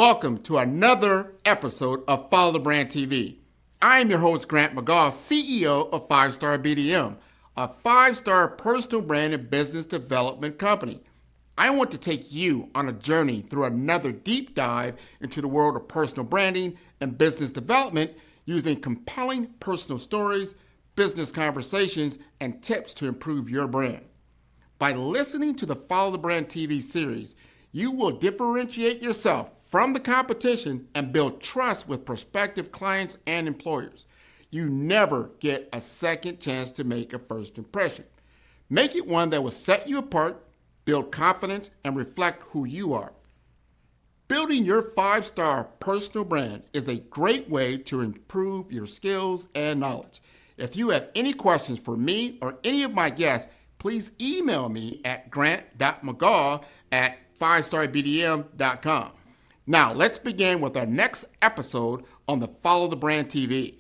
Welcome to another episode of Follow the Brand TV. I am your host, Grant McGaugh, CEO of 5-Star BDM, a 5-star personal brand and business development company. I want to take you on a journey through another deep dive into the world of personal branding and business development using compelling personal stories, business conversations, and tips to improve your brand. By listening to the Follow the Brand TV series, you will differentiate yourself from the competition and build trust with prospective clients and employers. You never get a second chance to make a first impression. Make it one that will set you apart, build confidence, and reflect who you are. Building your 5-star personal brand is a great way to improve your skills and knowledge. If you have any questions for me or any of my guests, please email me at grant.mcgaugh@5starbdm.com. Now, let's begin with our next episode on the Follow the Brand TV.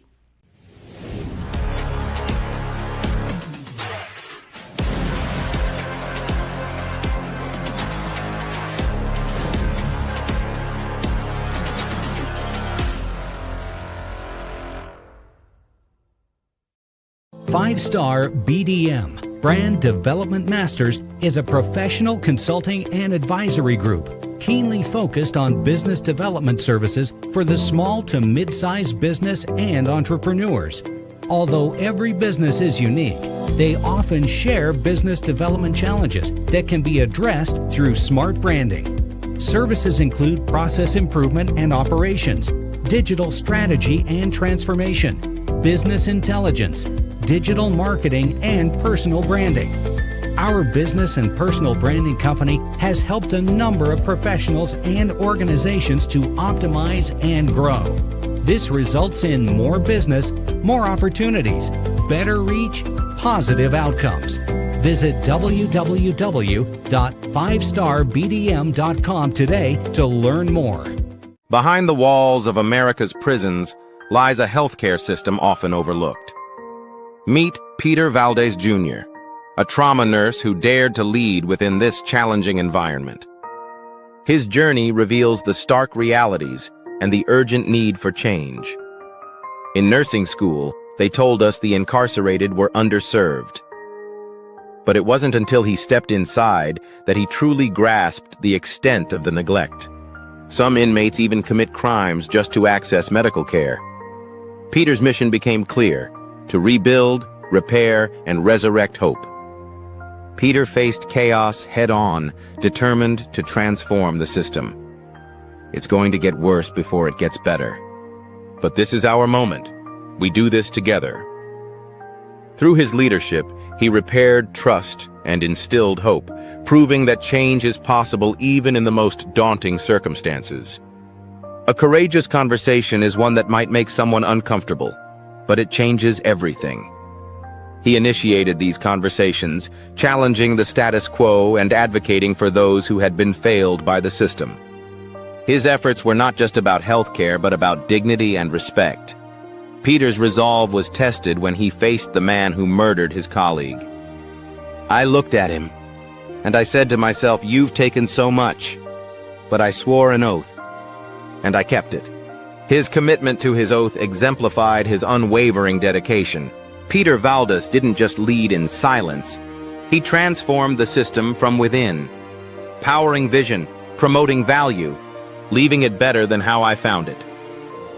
Five-Star BDM, Brand Development Masters, is a professional consulting and advisory group keenly focused on business development services for the small to mid-sized business and entrepreneurs. Although every business is unique, they often share business development challenges that can be addressed through smart branding. Services include process improvement and operations, digital strategy and transformation, business intelligence, digital marketing, and personal branding. Our business and personal branding company has helped a number of professionals and organizations to optimize and grow. This results in more business, more opportunities, better reach, positive outcomes. Visit www.5starbdm.com today to learn more. Behind the walls of America's prisons lies a healthcare system often overlooked. Meet Peter Valdes Jr., a trauma nurse who dared to lead within this challenging environment. His journey reveals the stark realities and the urgent need for change. In nursing school, they told us the incarcerated were underserved. But it wasn't until he stepped inside that he truly grasped the extent of the neglect. Some inmates even commit crimes just to access medical care. Peter's mission became clear: to rebuild, repair, and resurrect hope. Peter faced chaos head-on, determined to transform the system. It's going to get worse before it gets better. But this is our moment. We do this together. Through his leadership, he repaired trust and instilled hope, proving that change is possible even in the most daunting circumstances. A courageous conversation is one that might make someone uncomfortable, but it changes everything. He initiated these conversations, challenging the status quo and advocating for those who had been failed by the system. His efforts were not just about healthcare, but about dignity and respect. Peter's resolve was tested when he faced the man who murdered his colleague. I looked at him, and I said to myself, "You've taken so much." But I swore an oath, and I kept it. His commitment to his oath exemplified his unwavering dedication. Peter Valdes didn't just lead in silence. He transformed the system from within, powering vision, promoting value, leaving it better than how I found it.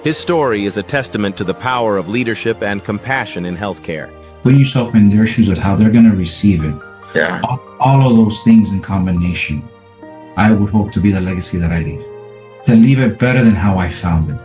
His story is a testament to the power of leadership and compassion in healthcare. Put yourself in their shoes of how they're going to receive it. Yeah. All of those things in combination, I would hope to be the legacy that I leave. To leave it better than how I found it.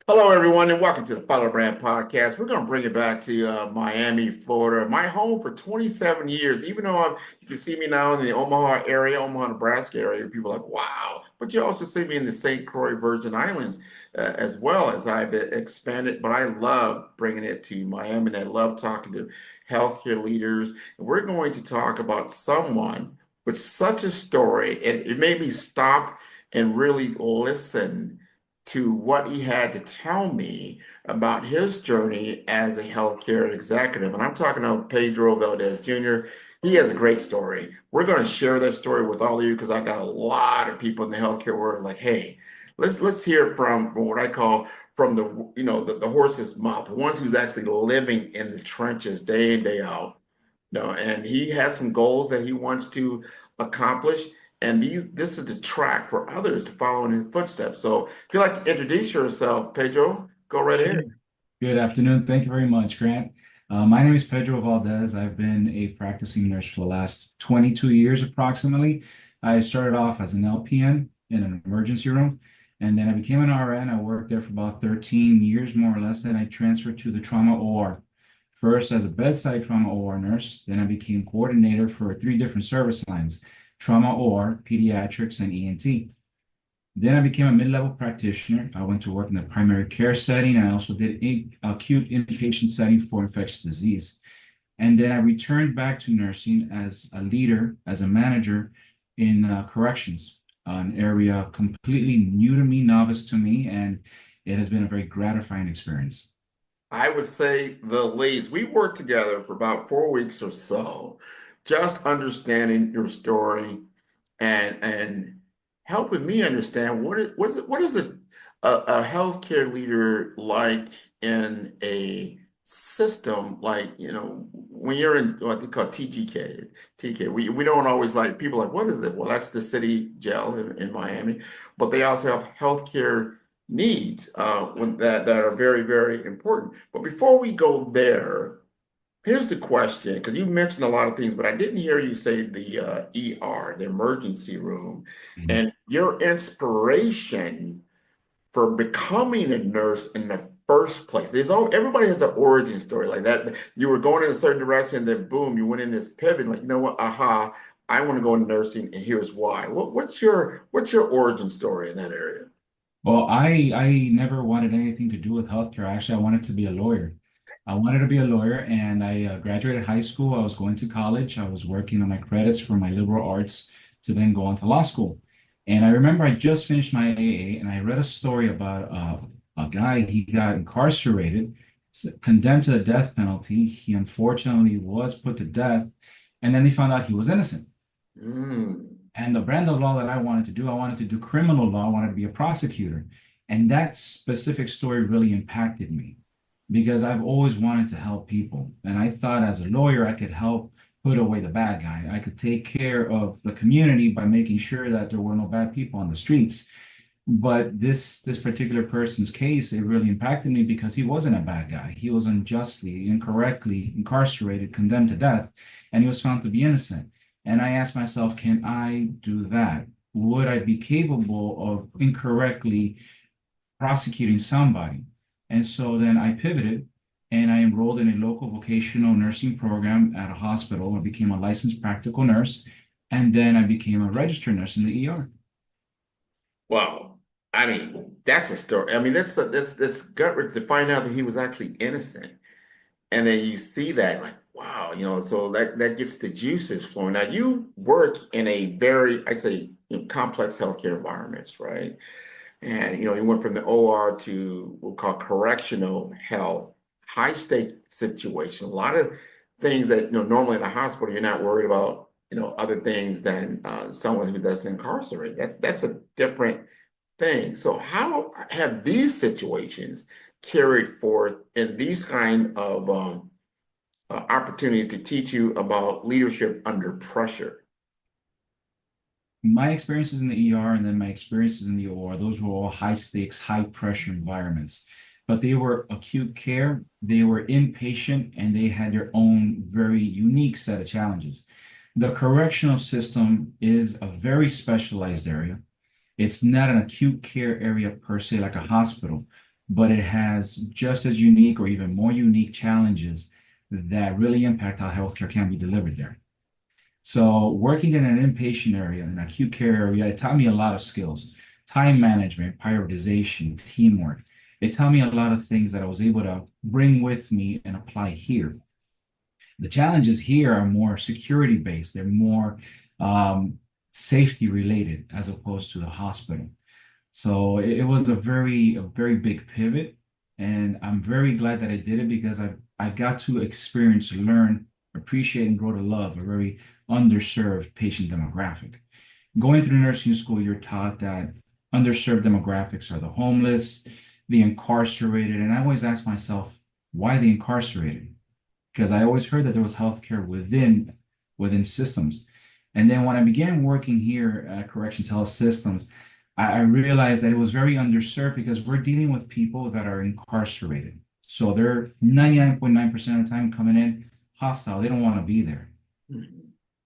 Hello, everyone, and welcome to the Follow Brand Podcast. We're going to bring it back to Miami, Florida, my home for 27 years. Even though you can see me now in the Omaha area, Omaha, Nebraska area, people are like, wow. But you also see me in the St. Croix Virgin Islands as well as I've expanded. But I love bringing it to Miami, and I love talking to healthcare leaders. And we're going to talk about someone with such a story, and it made me stop and really listen to what he had to tell me about his journey as a healthcare executive. And I'm talking about Pedro Valdes Jr. He has a great story. We're going to share that story with all of you because I got a lot of people in the healthcare world like, hey, let's hear it from what I call from the horse's mouth, the ones who's actually living in the trenches day in, day out. And he has some goals that he wants to accomplish. And this is the track for others to follow in his footsteps. So if you'd like to introduce yourself, Pedro, go right ahead. Good afternoon. Thank you very much, Grant. My name is Pedro Valdes. I've been a practicing nurse for the last 22 years approximately. I started off as an LPN in an emergency room, and then I became an RN. I worked there for about 13 years, more or less. Then I transferred to the trauma OR. First as a bedside trauma OR nurse, then I became coordinator for 3 different service lines: trauma OR, pediatrics, and ENT. Then I became a mid-level practitioner. I went to work in the primary care setting. I also did acute inpatient setting for infectious disease. And then I returned back to nursing as a leader, as a manager in corrections, an area completely new to me, novice to me, and it has been a very gratifying experience. I would say the least. We worked together for about 4 weeks or so, just understanding your story and helping me understand what is a healthcare leader like in a system like when you're in what they call TK. We don't always like people like what is it? Well, that's the city jail in Miami, but they also have healthcare needs that are very, very important. But before we go there, here's the question, because you mentioned a lot of things, but I didn't hear you say the ER, the emergency room, Mhm. and your inspiration for becoming a nurse in the first place. Everybody has an origin story like that. You were going in a certain direction, then boom, you went in this pivot, like, you know what, aha, I want to go into nursing, and here's why. What's your origin story in that area? Well, I never wanted anything to do with healthcare. Actually, I wanted to be a lawyer. I wanted to be a lawyer, and I graduated high school. I was going to college. I was working on my credits for my liberal arts to then go on to law school. And I remember I just finished my AA, and I read a story about a guy. He got incarcerated, condemned to the death penalty. He unfortunately was put to death, and then they found out he was innocent. Mm. And the brand of law that I wanted to do, I wanted to do criminal law. I wanted to be a prosecutor. And that specific story really impacted me because I've always wanted to help people. And I thought as a lawyer, I could help put away the bad guy. I could take care of the community by making sure that there were no bad people on the streets. But this particular person's case, it really impacted me because he wasn't a bad guy. He was unjustly, incorrectly incarcerated, condemned to death, and he was found to be innocent. And I asked myself, can I do that? Would I be capable of incorrectly prosecuting somebody? And so then I pivoted and I enrolled in a local vocational nursing program at a hospital. I became a licensed practical nurse, and then I became a registered nurse in the ER. Wow. I mean, that's a story. I mean, that's gut wrenching to find out that he was actually innocent. And then you see that, like, wow, so that gets the juices flowing. Now you work in a very, I'd say, complex healthcare environments, right? And you went from the OR to what we call correctional health, high stake situation. A lot of things that normally in a hospital you're not worried about, other things than someone who doesn't incarcerate. That's a different thing. So how have these situations carried forth in these kind of opportunities to teach you about leadership under pressure? My experiences in the ER and then my experiences in the OR, those were all high stakes, high pressure environments. But they were acute care, they were inpatient, and they had their own very unique set of challenges. The correctional system is a very specialized area. It's not an acute care area per se, like a hospital. but it has just as unique or even more unique challenges that really impact how healthcare can be delivered there. So working in an inpatient area, an acute care area, it taught me a lot of skills, time management, prioritization, teamwork. It taught me a lot of things that I was able to bring with me and apply here. The challenges here are more security based. They're more safety related as opposed to the hospital. So it was a very big pivot, and I'm very glad that I did it because I got to experience, learn, appreciate, and grow to love a very underserved patient demographic. Going through nursing school, you're taught that underserved demographics are the homeless, the incarcerated, and I always ask myself, why the incarcerated? Because I always heard that there was healthcare within systems. And then when I began working here at Corrections Health Systems, I realized that it was very underserved because we're dealing with people that are incarcerated. So they're 99.9% of the time coming in hostile. They don't want to be there.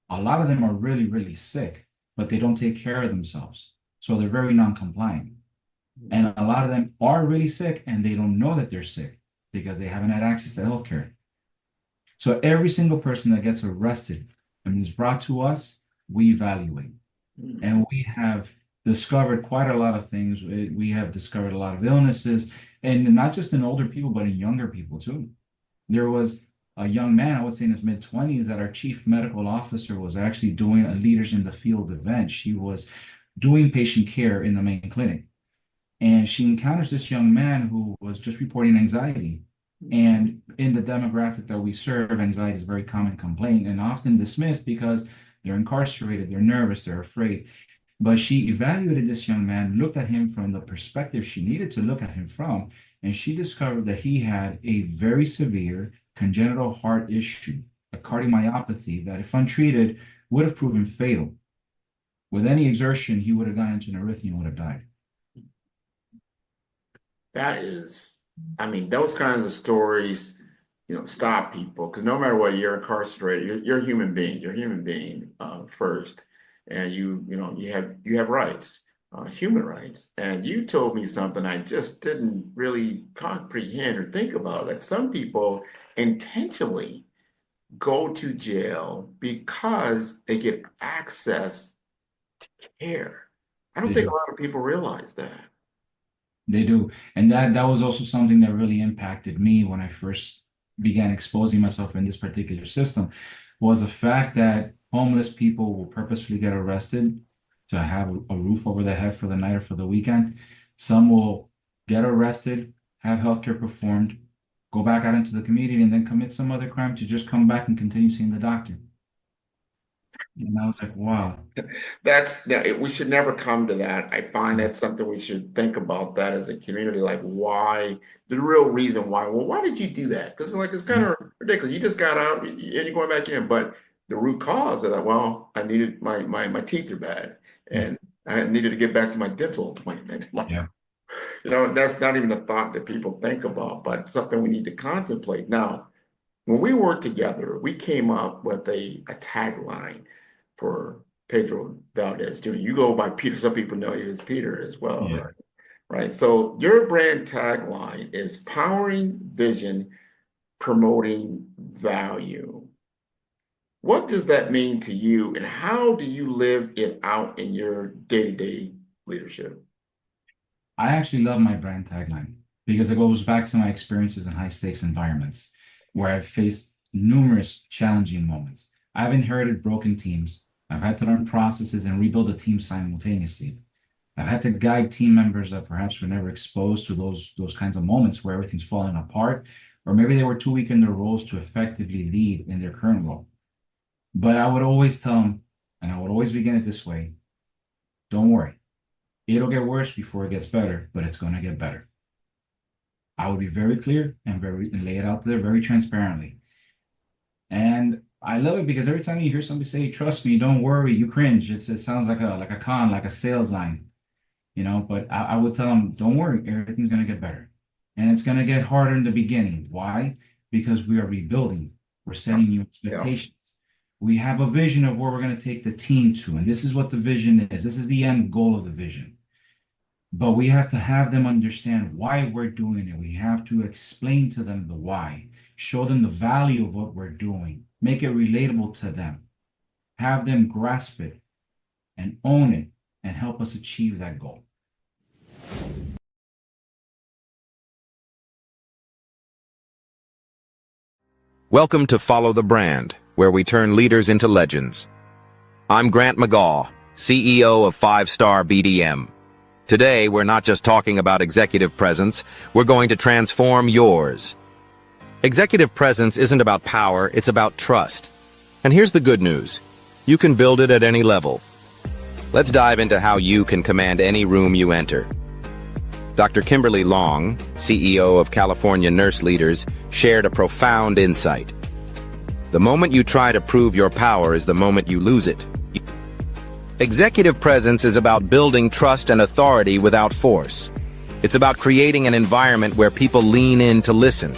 A lot of them are really, really sick, but they don't take care of themselves. So they're very non-compliant. And a lot of them are really sick and they don't know that they're sick because they haven't had access to healthcare. So every single person that gets arrested and is brought to us, we evaluate. And we have discovered quite a lot of things. We have discovered a lot of illnesses, and not just in older people, but in younger people too. There was a young man, I would say in his mid-20s, that our chief medical officer was actually doing a Leaders in the Field event. She was doing patient care in the main clinic. And she encounters this young man who was just reporting anxiety. And in the demographic that we serve, anxiety is a very common complaint and often dismissed because they're incarcerated, they're nervous, they're afraid. But she evaluated this young man, looked at him from the perspective she needed to look at him from, and she discovered that he had a very severe congenital heart issue, a cardiomyopathy that, if untreated, would have proven fatal. With any exertion, he would have gone into an arrhythmia and would have died. That is, I mean, those kinds of stories, stop people because no matter what, you're incarcerated. You're a human being. You're a human being first, and you have rights, human rights. And you told me something I just didn't really comprehend or think about. That some people intentionally go to jail because they get access to care. I don't They think a do. lot of people realize that. They do. And that was also something that really impacted me when I first began exposing myself in this particular system, was the fact that homeless people will purposefully get arrested to have a roof over their head for the night or for the weekend. Some will get arrested, have healthcare performed, go back out into the community, and then commit some other crime to just come back and continue seeing the doctor. And I was like, wow. We should never come to that. I find that's something we should think about that as a community, like why, the real reason why. Well, why did you do that? Because it's kind of ridiculous. You just got out and you're going back in, but the root cause of that, well, I needed my teeth are bad and I needed to get back to my dental appointment. Like, Yeah. that's not even a thought that people think about, but something we need to contemplate. Now, when we worked together, we came up with a tagline for Pedro Valdes Jr. You go by Peter. Some people know you as Peter as well, Yeah. right? Right. So your brand tagline is powering vision, promoting value. What does that mean to you, and how do you live it out in your day-to-day leadership? I actually love my brand tagline because it goes back to my experiences in high stakes environments where I've faced numerous challenging moments. I've inherited broken teams. I've had to learn processes and rebuild a team simultaneously. I've had to guide team members that perhaps were never exposed to those kinds of moments where everything's falling apart, or maybe they were too weak in their roles to effectively lead in their current role. But I would always tell them, and I would always begin it this way, don't worry. It'll get worse before it gets better, but it's going to get better. I would be very clear and lay it out there very transparently. And I love it because every time you hear somebody say, trust me, don't worry, you cringe. It sounds like a sales line, but I would tell them, don't worry, everything's going to get better. And it's going to get harder in the beginning. Why? Because we are rebuilding. We're setting new expectations. We have a vision of where we're going to take the team to. And this is what the vision is. This is the end goal of the vision. but we have to have them understand why we're doing it. We have to explain to them the why, show them the value of what we're doing, make it relatable to them, have them grasp it and own it and help us achieve that goal. Welcome to Follow the Brand, where we turn leaders into legends. I'm Grant McGaw, CEO of 5-Star BDM. Today, we're not just talking about executive presence, we're going to transform yours. Executive presence isn't about power, it's about trust. And here's the good news. You can build it at any level. Let's dive into how you can command any room you enter. Dr. Kimberly Long, CEO of California Nurse Leaders, shared a profound insight. The moment you try to prove your power is the moment you lose it. Executive presence is about building trust and authority without force. It's about creating an environment where people lean in to listen.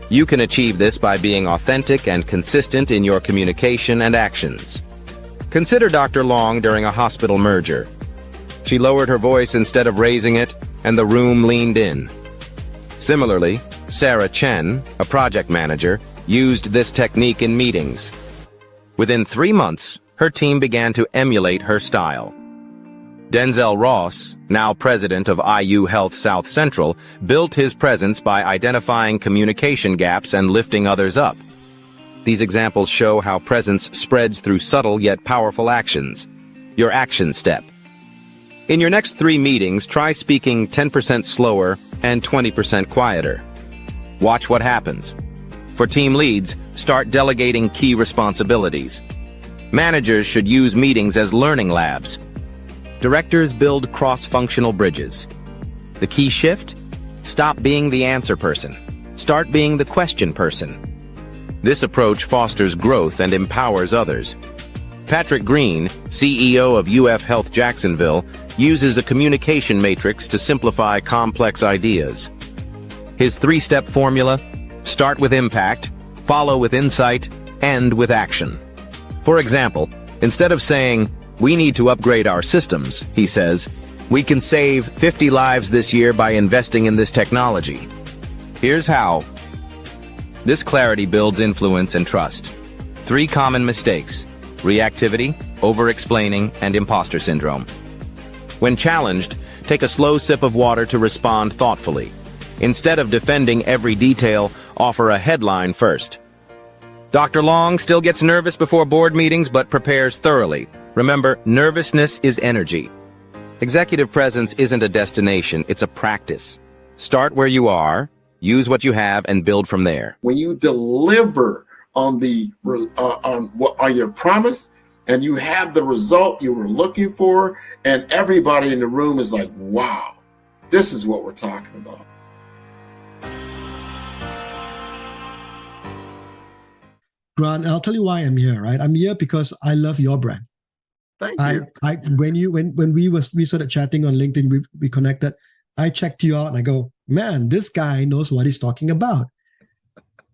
You can achieve this by being authentic and consistent in your communication and actions. Consider Dr. Long during a hospital merger. She lowered her voice instead of raising it, and the room leaned in. Similarly, Sarah Chen, a project manager, used this technique in meetings. Within 3 months, her team began to emulate her style. Denzel Ross, now president of IU Health South Central, built his presence by identifying communication gaps and lifting others up. These examples show how presence spreads through subtle yet powerful actions. Your action step. In your next 3 meetings, try speaking 10% slower and 20% quieter. Watch what happens. For team leads, start delegating key responsibilities. Managers should use meetings as learning labs. Directors build cross-functional bridges. The key shift? Stop being the answer person. Start being the question person. This approach fosters growth and empowers others. Patrick Green, CEO of UF Health Jacksonville, uses a communication matrix to simplify complex ideas. His 3-step formula: start with impact, follow with insight, end with action. For example, instead of saying, "We need to upgrade our systems," he says, "We can save 50 lives this year by investing in this technology. Here's how." This clarity builds influence and trust. 3 common mistakes: reactivity, over-explaining, and imposter syndrome. When challenged, take a slow sip of water to respond thoughtfully. Instead of defending every detail, offer a headline first. Dr. Long still gets nervous before board meetings but prepares thoroughly. Remember, nervousness is energy. Executive presence isn't a destination, it's a practice. Start where you are, use what you have, and build from there. When you deliver on on your promise, and you have the result you were looking for, and everybody in the room is like, "Wow, this is what we're talking about." Grant, I'll tell you why I'm here, right? I'm here because I love your brand. Thank you. When we started chatting on LinkedIn, we connected. I checked you out and I go, man, this guy knows what he's talking about.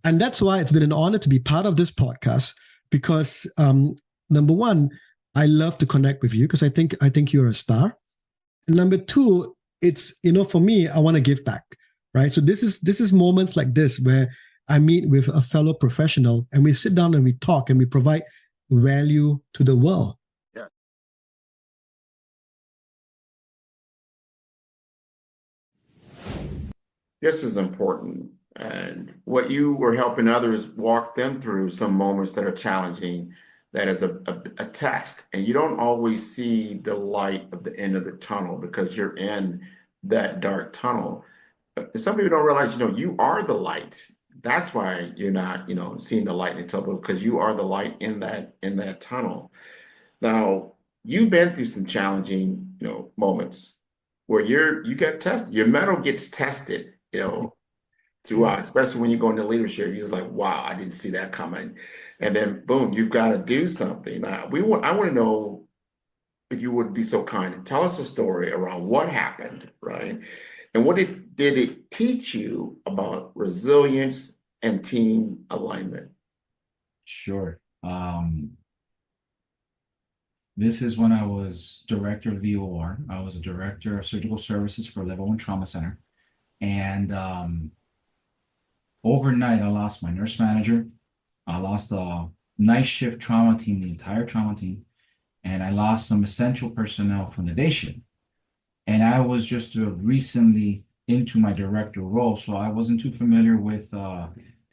And that's why it's been an honor to be part of this podcast because number one, I love to connect with you because I think you're a star. And number two, it's, for me, I want to give back, right? So this is moments like this where I meet with a fellow professional and we sit down and we talk and we provide value to the world. Yeah. This is important. And what you were helping others walk them through some moments that are challenging, that is a test. And you don't always see the light at the end of the tunnel because you're in that dark tunnel. Some people don't realize, you are the light. That's why you're not, seeing the light in the tunnel, because you are the light in that tunnel. Now, you've been through some challenging, moments where you get tested. Your mettle gets tested, throughout, especially when you go into leadership. You're just like, wow, I didn't see that coming. And then boom, you've got to do something. Now, I want to know, if you would be so kind, and tell us a story around what happened, right? And what did it teach you about resilience and team alignment? Sure. This is when I was director of the OR. I was a director of surgical services for Level 1 Trauma Center. And overnight, I lost my nurse manager. I lost a night shift trauma team, the entire trauma team. And I lost some essential personnel from the day shift. And I was just recently into my director role, so I wasn't too familiar with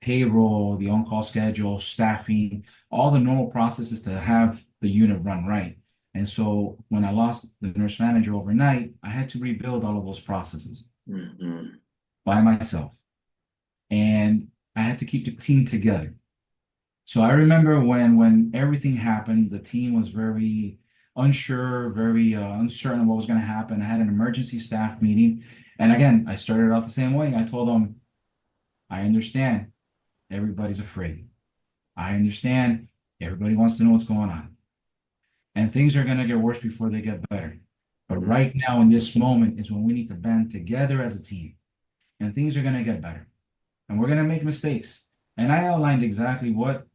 payroll, the on-call schedule, staffing, all the normal processes to have the unit run right. And so when I lost the nurse manager overnight, I had to rebuild all of those processes by myself. And I had to keep the team together. So I remember when everything happened, the team was very unsure, very uncertain of what was going to happen. I had an emergency staff meeting. And again, I started out the same way. I told them, I understand everybody's afraid. I understand everybody wants to know what's going on. And things are going to get worse before they get better. But right now, in this moment, is when we need to band together as a team. And things are going to get better. And we're going to make mistakes. And I outlined exactly what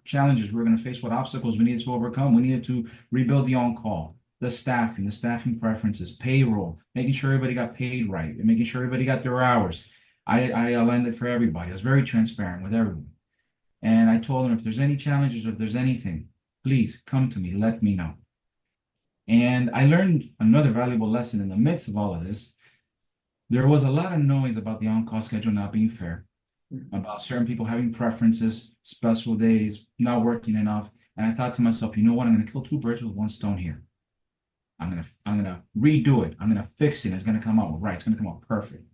challenges we're going to face, what obstacles we needed to overcome. We needed to rebuild the on-call, the staffing preferences, payroll, making sure everybody got paid right, and making sure everybody got their hours. I outlined it for everybody. I was very transparent with everyone. And I told them, if there's any challenges or if there's anything, please come to me, let me know. And I learned another valuable lesson in the midst of all of this. There was a lot of noise about the on-call schedule not being fair, about certain people having preferences, special days, not working enough. And I thought to myself, you know what? I'm going to kill two birds with one stone here. I'm gonna redo it. I'm gonna fix it. It's gonna come out right. It's gonna come out perfect.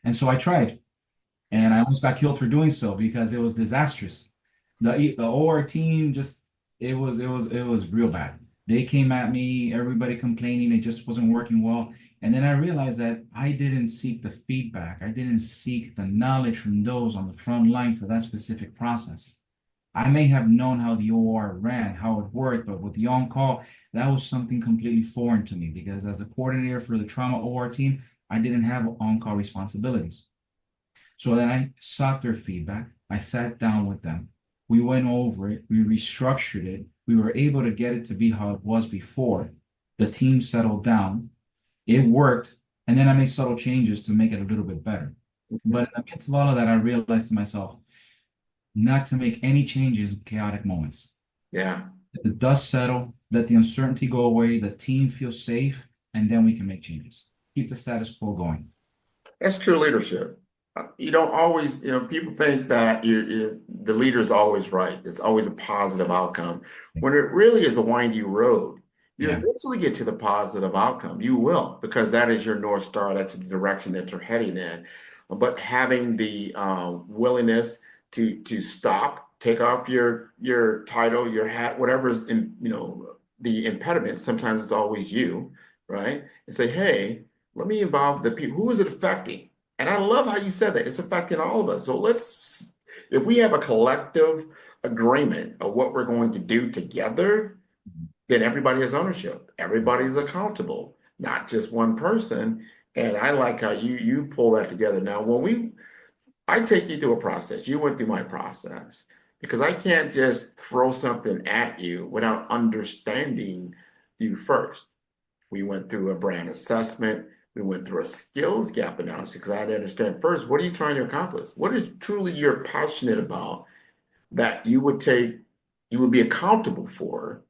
And so I tried, and I almost got killed for doing so because it was disastrous. The OR team just it was real bad. They came at me, everybody complaining, it just wasn't working well. And then I realized that I didn't seek the feedback. I didn't seek the knowledge from those on the front line for that specific process. I may have known how the OR ran, how it worked, but with the on-call, that was something completely foreign to me because as a coordinator for the trauma OR team, I didn't have on-call responsibilities. So then I sought their feedback. I sat down with them. We went over it. We restructured it. We were able to get it to be how it was before. The team settled down. It worked. And then I made subtle changes to make it a little bit better. But in the midst of all of that, I realized to myself, not to make any changes in chaotic moments. Yeah. Let the dust settle, let the uncertainty go away, the team feels safe, and then we can make changes. Keep the status quo going. That's true leadership. You don't always, people think that the leader is always right. It's always a positive outcome when it really is a windy road. You Yeah. eventually get to the positive outcome. You will, because that is your North Star. That's the direction that you're heading in. But having the willingness to stop, take off your title, your hat, whatever's in, the impediment. Sometimes it's always you, right? And say, hey, let me involve the people. Who is it affecting? And I love how you said that. It's affecting all of us. So if we have a collective agreement of what we're going to do together, then everybody has ownership. Everybody's accountable, not just one person. And I like how you pull that together. Now, I take you through a process. You went through my process because I can't just throw something at you without understanding you first. We went through a brand assessment. We went through a skills gap analysis because I had to understand first, what are you trying to accomplish? What is truly you're passionate about that you would be accountable for?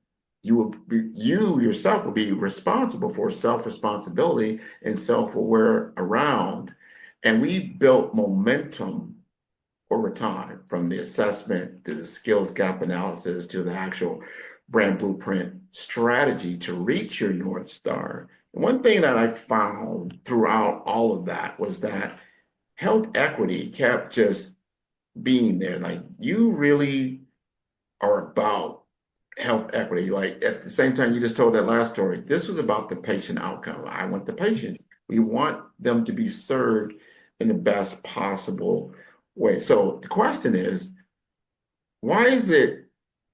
You yourself will be responsible for self-responsibility and self-aware around. And we built momentum over time from the assessment to the skills gap analysis to the actual brand blueprint strategy to reach your North Star. And one thing that I found throughout all of that was that health equity kept just being there. Like you really are about health equity. Like at the same time, you just told that last story. This was about the patient outcome. I want the patients. We want them to be served in the best possible way. So the question is, why is it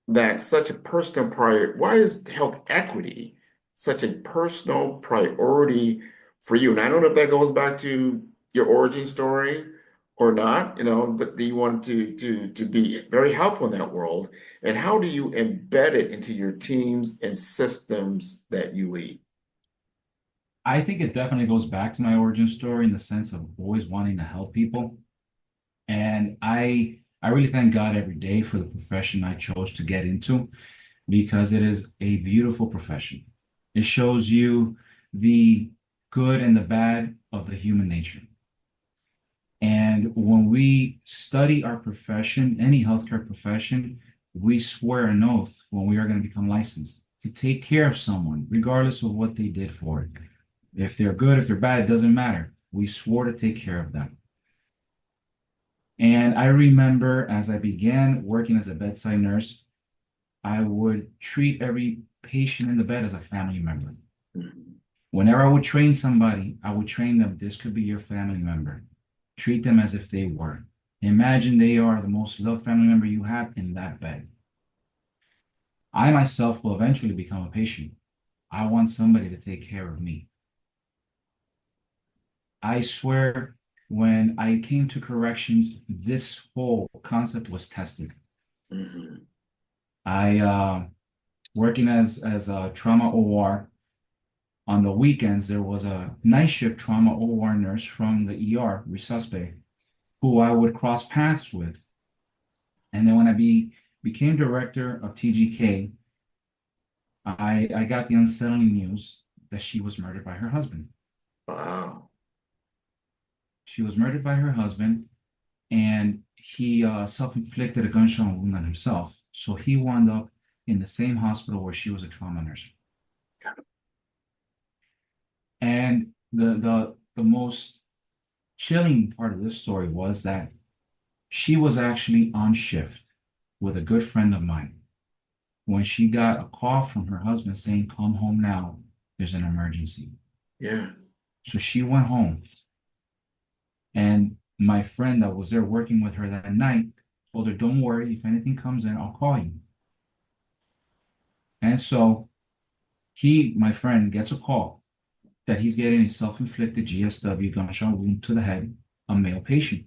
that such a personal priority? Why is health equity such a personal priority for you? And I don't know if that goes back to your origin story or not, but you want to be very helpful in that world. And how do you embed it into your teams and systems that you lead? I think it definitely goes back to my origin story in the sense of always wanting to help people. And I really thank God every day for the profession I chose to get into because it is a beautiful profession. It shows you the good and the bad of the human nature. And when we study our profession, any healthcare profession, we swear an oath when we are going to become licensed to take care of someone, regardless of what they did for it. If they're good, if they're bad, it doesn't matter. We swore to take care of them. And I remember as I began working as a bedside nurse, I would treat every patient in the bed as a family member. Whenever I would train somebody, I would train them, this could be your family member. Treat them as if they were. Imagine they are the most loved family member you have in that bed. I myself will eventually become a patient. I want somebody to take care of me. I swear, when I came to corrections, this whole concept was tested. Mm-hmm. I working as a trauma OR. On the weekends, there was a night shift trauma OR nurse from the ER, resuscitate, who I would cross paths with. And then when I became director of TGK, I got the unsettling news that she was murdered by her husband. Wow. She was murdered by her husband, and he self-inflicted a gunshot wound on himself. So he wound up in the same hospital where she was a trauma nurse. And the most chilling part of this story was that she was actually on shift with a good friend of mine when she got a call from her husband saying, "Come home now, there's an emergency." Yeah. So she went home, and my friend that was there working with her that night told her, "Don't worry, if anything comes in, I'll call you." And so my friend, gets a call that he's getting a self-inflicted GSW gunshot wound to the head, a male patient.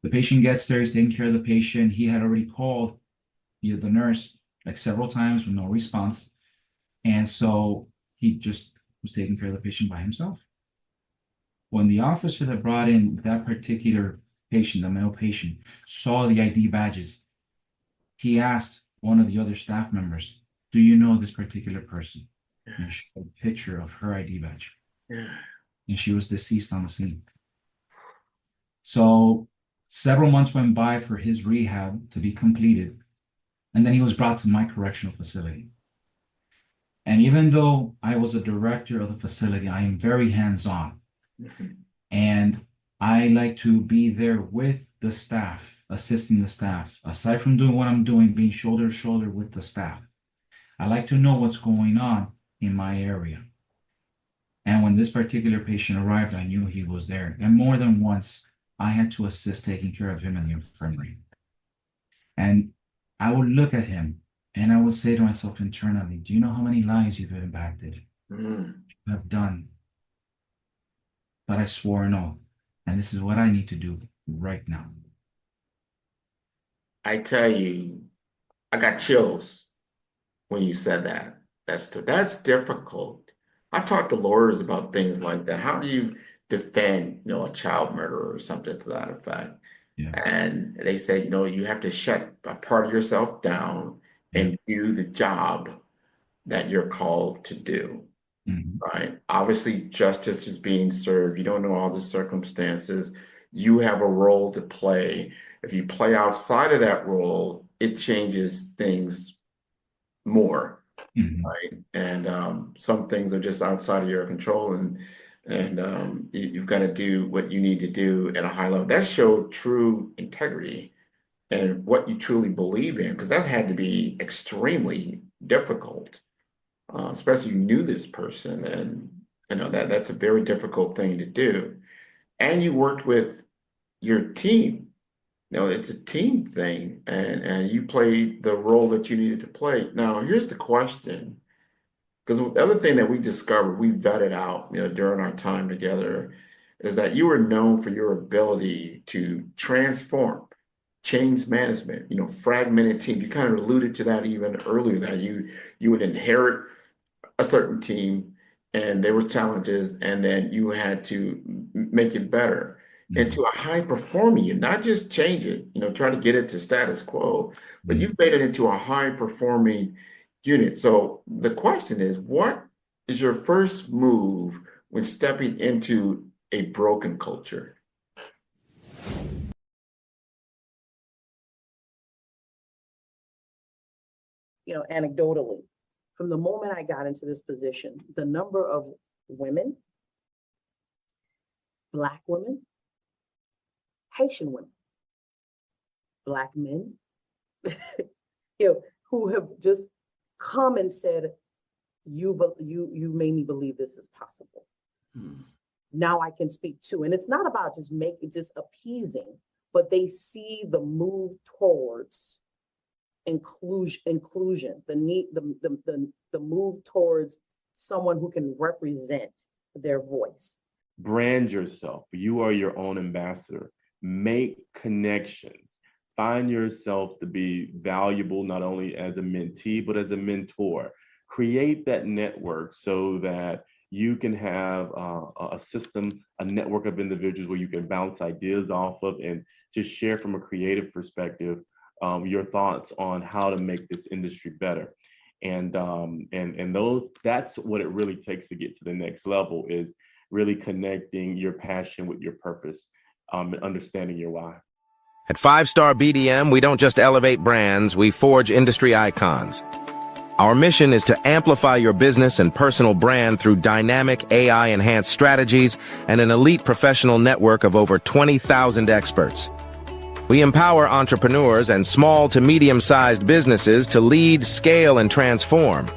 The patient gets there, he's taking care of the patient. He had already called the nurse like several times with no response. And so he just was taking care of the patient by himself. When the officer that brought in that particular patient, the male patient, saw the ID badges, he asked one of the other staff members, "Do you know this particular person?" And showed a picture of her ID badge. Yeah. And she was deceased on the scene. So several months went by for his rehab to be completed. And then he was brought to my correctional facility. And even though I was a director of the facility, I am very hands-on. Mm-hmm. And I like to be there with the staff, assisting the staff. Aside from doing what I'm doing, being shoulder to shoulder with the staff. I like to know what's going on in my area. And when this particular patient arrived, I knew he was there. And more than once, I had to assist taking care of him in the infirmary. And I would look at him and I would say to myself internally, "Do you know how many lives you've impacted, Mm. you have done?" But I swore an oath, and this is what I need to do right now. I tell you, I got chills when you said that. That's difficult. I talk to lawyers about things like that. How do you defend, a child murderer or something to that effect? Yeah, And they say, you have to shut a part of yourself down yeah. and do the job that you're called to do, Mhm. right? Obviously, justice is being served. You don't know all the circumstances. You have a role to play. If you play outside of that role, it changes things more, Mhm. right? And some things are just outside of your control, and you've got to do what you need to do at a high level. That showed true integrity and what you truly believe in, because that had to be extremely difficult, especially you knew this person, and that's a very difficult thing to do. And you worked with your team. It's a team thing, and you played the role that you needed to play. Now, here's the question, because the other thing that we discovered, we vetted out, during our time together, is that you were known for your ability to transform, change management, fragmented teams. You kind of alluded to that even earlier, that you would inherit a certain team and there were challenges, and then you had to make it better into a high performing unit, not just change it, try to get it to status quo, but you've made it into a high performing unit. So the question is, what is your first move when stepping into a broken culture? Anecdotally, from the moment I got into this position, the number of women, Black women, Haitian women, Black men, who have just come and said, you made me believe this is possible. Now I can speak too. And it's not about just appeasing, but they see the move towards inclusion, the move towards someone who can represent their voice. Brand yourself. You are your own ambassador. Make connections. Find yourself to be valuable, not only as a mentee, but as a mentor. Create that network so that you can have a system, a network of individuals where you can bounce ideas off of and just share from a creative perspective your thoughts on how to make this industry better. And that's what it really takes to get to the next level, is really connecting your passion with your purpose, and understanding your why. At 5-Star BDM, we don't just elevate brands, we forge industry icons. Our mission is to amplify your business and personal brand through dynamic AI-enhanced strategies and an elite professional network of over 20,000 experts. We empower entrepreneurs and small to medium-sized businesses to lead, scale, and transform.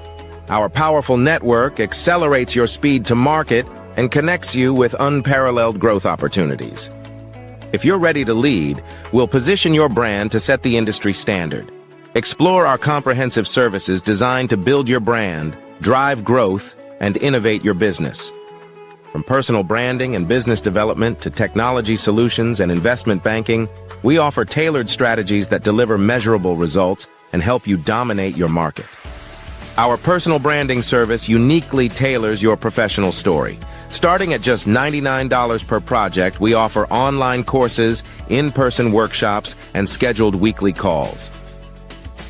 Our powerful network accelerates your speed to market and connects you with unparalleled growth opportunities. If you're ready to lead, we'll position your brand to set the industry standard. Explore our comprehensive services designed to build your brand, drive growth, and innovate your business. From personal branding and business development to technology solutions and investment banking, we offer tailored strategies that deliver measurable results and help you dominate your market. Our personal branding service uniquely tailors your professional story. Starting at just $99 per project, we offer online courses, in-person workshops, and scheduled weekly calls.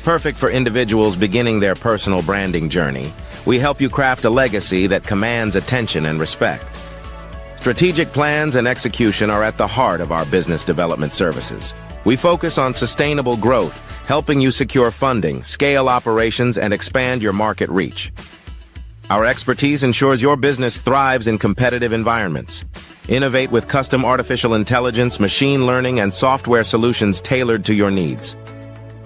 Perfect for individuals beginning their personal branding journey, we help you craft a legacy that commands attention and respect. Strategic plans and execution are at the heart of our business development services. We focus on sustainable growth, helping you secure funding, scale operations, and expand your market reach. Our expertise ensures your business thrives in competitive environments. Innovate with custom artificial intelligence, machine learning, and software solutions tailored to your needs.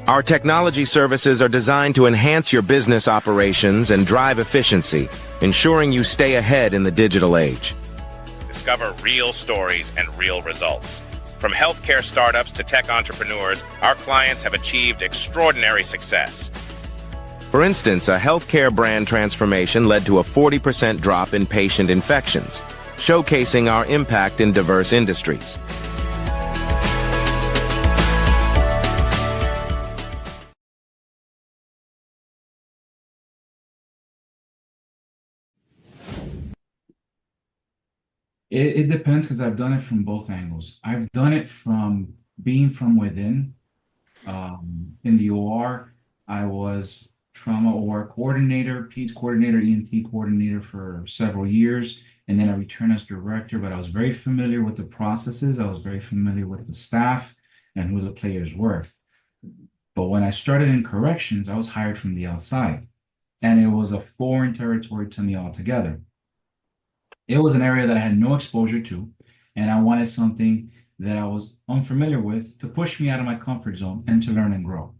Our technology services are designed to enhance your business operations and drive efficiency, ensuring you stay ahead in the digital age. Discover real stories and real results. From healthcare startups to tech entrepreneurs, our clients have achieved extraordinary success. For instance, a healthcare brand transformation led to a 40% drop in patient infections, showcasing our impact in diverse industries. It depends, because I've done it from both angles. I've done it from being from within. In the OR, I was trauma OR coordinator, PEDS coordinator, ENT coordinator for several years, and then I returned as director, but I was very familiar with the processes. I was very familiar with the staff and who the players were. But when I started in corrections, I was hired from the outside, and it was a foreign territory to me altogether. It was an area that I had no exposure to, and I wanted something that I was unfamiliar with to push me out of my comfort zone and to learn and grow.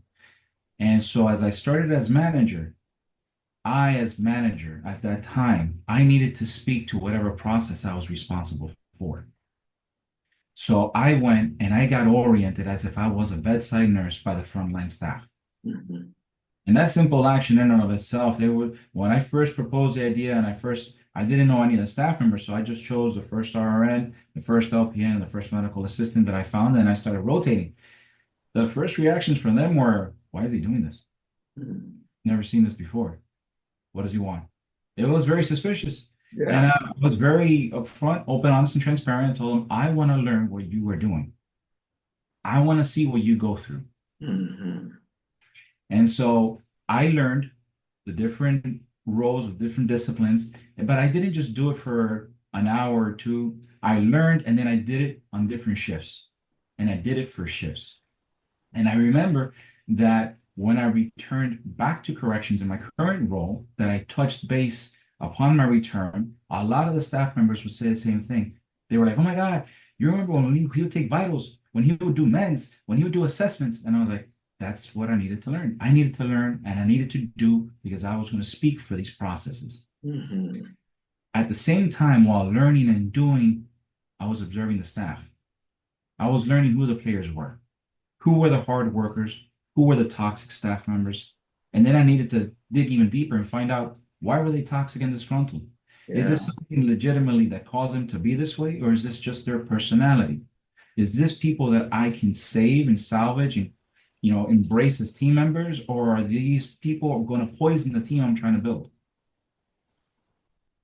And so as I started as manager, at that time, I needed to speak to whatever process I was responsible for. So I went and I got oriented as if I was a bedside nurse by the frontline staff. Mm-hmm. And that simple action in and of itself, when I first proposed the idea and I first I didn't know any of the staff members, so I just chose the first RN, the first LPN, the first medical assistant that I found, and I started rotating. The first reactions from them were, "Why is he doing this? Never seen this before. What does he want?" It was very suspicious. And I was very upfront, open, honest, and transparent. I told him, "I want to learn what you were doing. I want to see what you go through." And so I learned the different roles of different disciplines, but I didn't just do it for an hour or two. I learned and then I did it on different shifts, and I did it for shifts. And I remember that when I returned back to corrections in my current role, that I touched base upon my return, a lot of the staff members would say the same thing. They were like, "Oh my God, you remember when he would take vitals, when he would do meds, when he would do assessments?" And I was like, that's what I needed to learn. I needed to learn and I needed to do because I was going to speak for these processes. At the same time, while learning and doing, I was observing the staff. I was learning who the players were, who were the hard workers, who were the toxic staff members. And then I needed to dig even deeper and find out, why were they toxic and disgruntled? Is this something legitimately that caused them to be this way, or is this just their personality? Is this people that I can save and salvage and embrace as team members, or are these people going to poison the team I'm trying to build?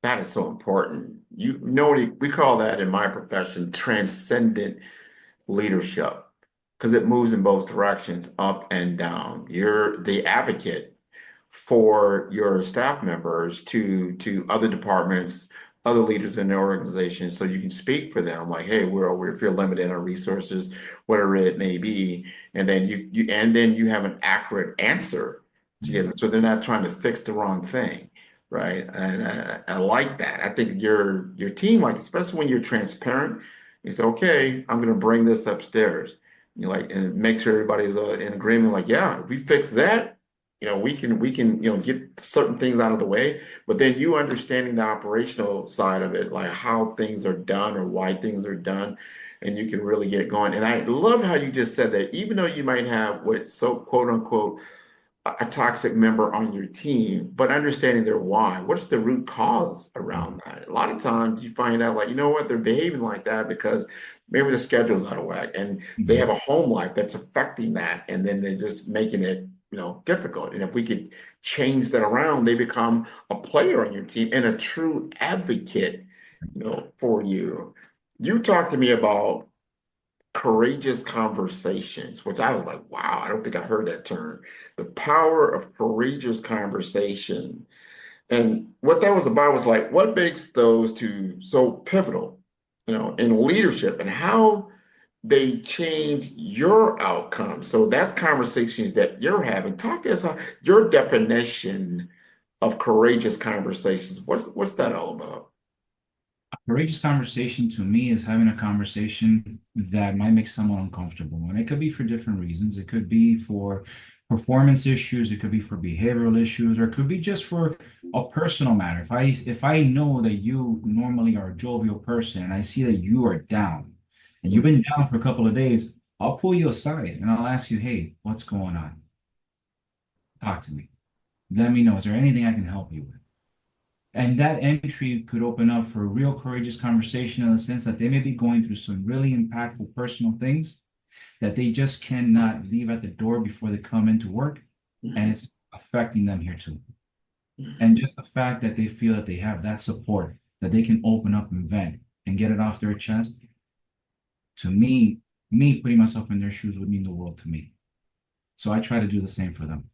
That is so important. We call that in my profession transcendent leadership, because it moves in both directions, up and down. You're the advocate for your staff members to other departments, other leaders in the organization, so you can speak for them, like, "Hey, we feel limited in our resources, whatever it may be," and then you have an accurate answer to give them, so they're not trying to fix the wrong thing, right? And I like that. I think your team, like, especially when you're transparent, you say, "Okay, I'm going to bring this upstairs." And make sure everybody's in agreement. Like, yeah, if we fix that, we can get certain things out of the way. But then you understanding the operational side of it, like how things are done or why things are done, and you can really get going. And I love how you just said that even though you might have quote unquote a toxic member on your team, but understanding their why. What's the root cause around that? A lot of times you find out, like, you know what, they're behaving like that because maybe the schedule's out of whack and they have a home life that's affecting that, and then they're just making it difficult. And if we could change that around, they become a player on your team and a true advocate for you. You talked to me about courageous conversations, which I was like, wow, I don't think I heard that term. The power of courageous conversation. And what that was about was like, what makes those two so pivotal, in leadership, and how they change your outcome. So that's conversations that you're having. Talk to us about your definition of courageous conversations. What's that all about? A courageous conversation to me is having a conversation that might make someone uncomfortable. And it could be for different reasons. It could be for performance issues, it could be for behavioral issues, or it could be just for a personal matter. If I know that you normally are a jovial person and I see that you are down and you've been down for a couple of days, I'll pull you aside and I'll ask you, "Hey, what's going on? Talk to me. Let me know. Is there anything I can help you with?" And that entry could open up for a real courageous conversation in the sense that they may be going through some really impactful personal things that they just cannot leave at the door before they come into work. And it's affecting them here too. And just the fact that they feel that they have that support, that they can open up and vent and get it off their chest, to me putting myself in their shoes would mean the world to me. So I try to do the same for them.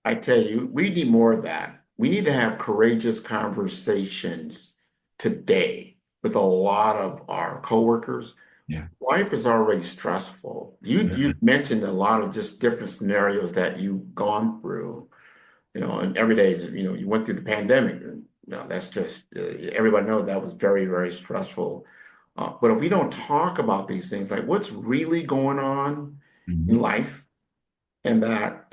I tell you, we need more of that. We need to have courageous conversations today with a lot of our coworkers. Yeah. Life is already stressful. You mentioned a lot of just different scenarios that you've gone through, and every day, you went through the pandemic. That's just everybody knows that was very, very stressful. But if we don't talk about these things, like what's really going on in life, and that,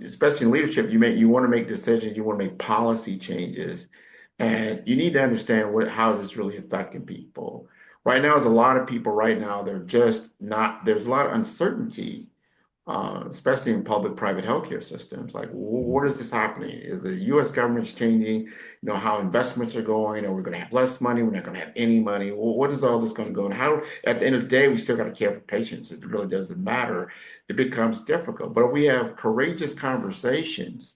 especially in leadership, you want to make decisions, you want to make policy changes, and you need to understand how this is really affecting people. Right now, there's a lot of people right now, they're just not, there's a lot of uncertainty especially in public-private healthcare systems. Like, what is this happening? Is the U.S. government's changing? How investments are going? Are we going to have less money? We're not going to have any money. Well, what is all this going to go? And how, at the end of the day, we still got to care for patients. It really doesn't matter. It becomes difficult. But if we have courageous conversations,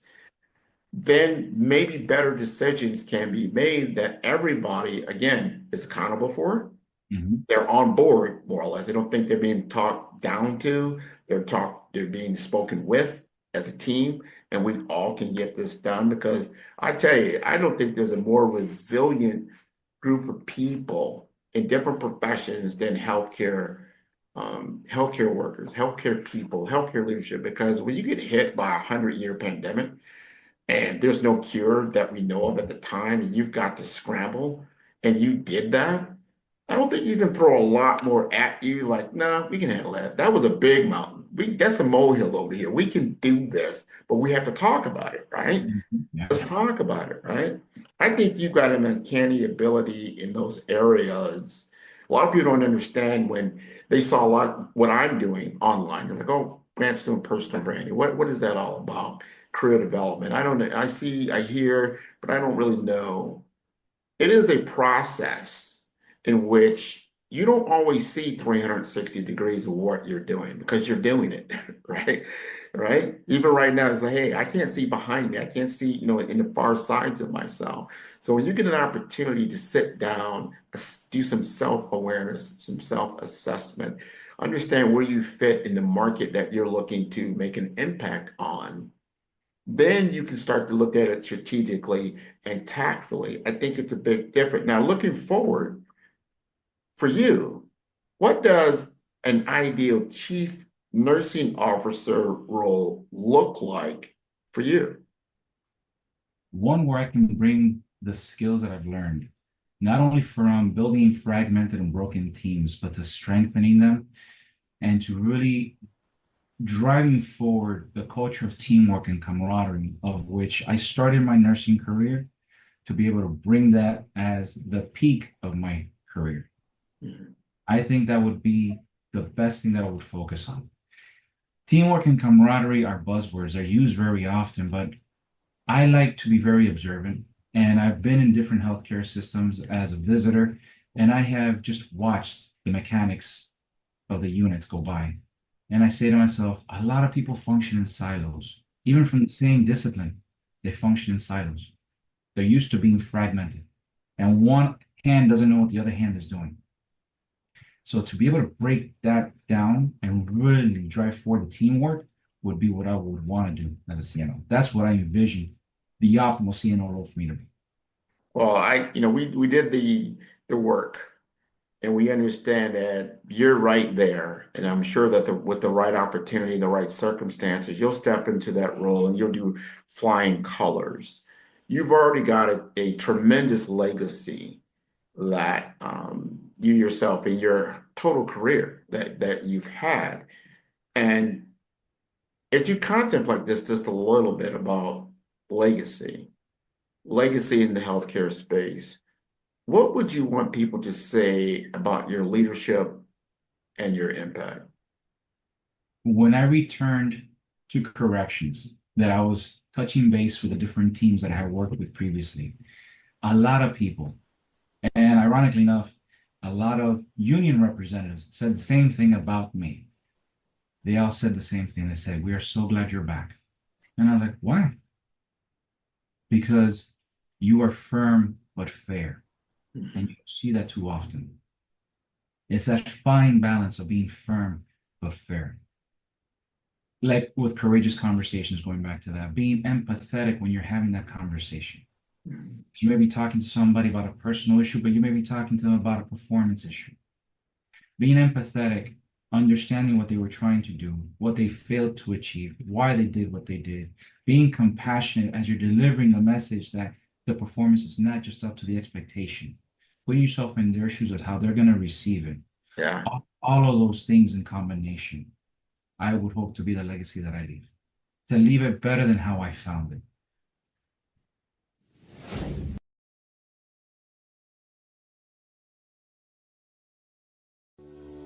then maybe better decisions can be made that everybody, again, is accountable for. They're on board, more or less. They don't think they're being talked down to. They're being spoken with as a team, and we all can get this done. Because I tell you, I don't think there's a more resilient group of people in different professions than healthcare workers, healthcare people, healthcare leadership. Because when you get hit by a 100-year pandemic, and there's no cure that we know of at the time, and you've got to scramble, and you did that, I don't think you can throw a lot more at you. Like, no, we can handle that. That was a big mountain. That's a molehill over here. We can do this, but we have to talk about it, right? Yeah. Let's talk about it, right? I think you've got an uncanny ability in those areas. A lot of people don't understand when they saw a lot what I'm doing online. They're like, oh, Grant's doing personal branding. What is that all about? Career development. I don't know. I see, I hear, but I don't really know. It is a process in which you don't always see 360 degrees of what you're doing because you're doing it, right? Right? Even right now, it's like, hey, I can't see behind me. I can't see, in the far sides of myself. So when you get an opportunity to sit down, do some self-awareness, some self-assessment, understand where you fit in the market that you're looking to make an impact on, then you can start to look at it strategically and tactfully. I think it's a bit different. Now, looking forward, for you, what does an ideal chief nursing officer role look like for you? One where I can bring the skills that I've learned, not only from building fragmented and broken teams, but to strengthening them and to really driving forward the culture of teamwork and camaraderie, of which I started my nursing career, to be able to bring that as the peak of my career. I think that would be the best thing that I would focus on. Teamwork and camaraderie are buzzwords. They're used very often, but I like to be very observant. And I've been in different healthcare systems as a visitor, and I have just watched the mechanics of the units go by. And I say to myself, a lot of people function in silos. Even from the same discipline, they function in silos. They're used to being fragmented. And one hand doesn't know what the other hand is doing. So to be able to break that down and really drive forward the teamwork would be what I would want to do as a CNO. That's what I envision the optimal CNO role for me to be. Well, we did the work, and we understand that you're right there. And I'm sure that with the right opportunity, the right circumstances, you'll step into that role and you'll do flying colors. You've already got a tremendous legacy that you yourself in your total career that you've had. And if you contemplate this just a little bit about legacy in the healthcare space, what would you want people to say about your leadership and your impact? When I returned to corrections, that I was touching base with the different teams that I had worked with previously, a lot of people, and ironically enough, a lot of union representatives said the same thing about me. They all said the same thing. They said, "We are so glad you're back." And I was like, why? Because you are firm but fair. And you see that too often. It's that fine balance of being firm but fair. Like with courageous conversations, going back to that, being empathetic when you're having that conversation. You may be talking to somebody about a personal issue, but you may be talking to them about a performance issue. Being empathetic, understanding what they were trying to do, what they failed to achieve, why they did what they did. Being compassionate as you're delivering the message that the performance is not just up to the expectation. Put yourself in their shoes of how they're going to receive it. Yeah. All of those things in combination, I would hope to be the legacy that I leave. To leave it better than how I found it.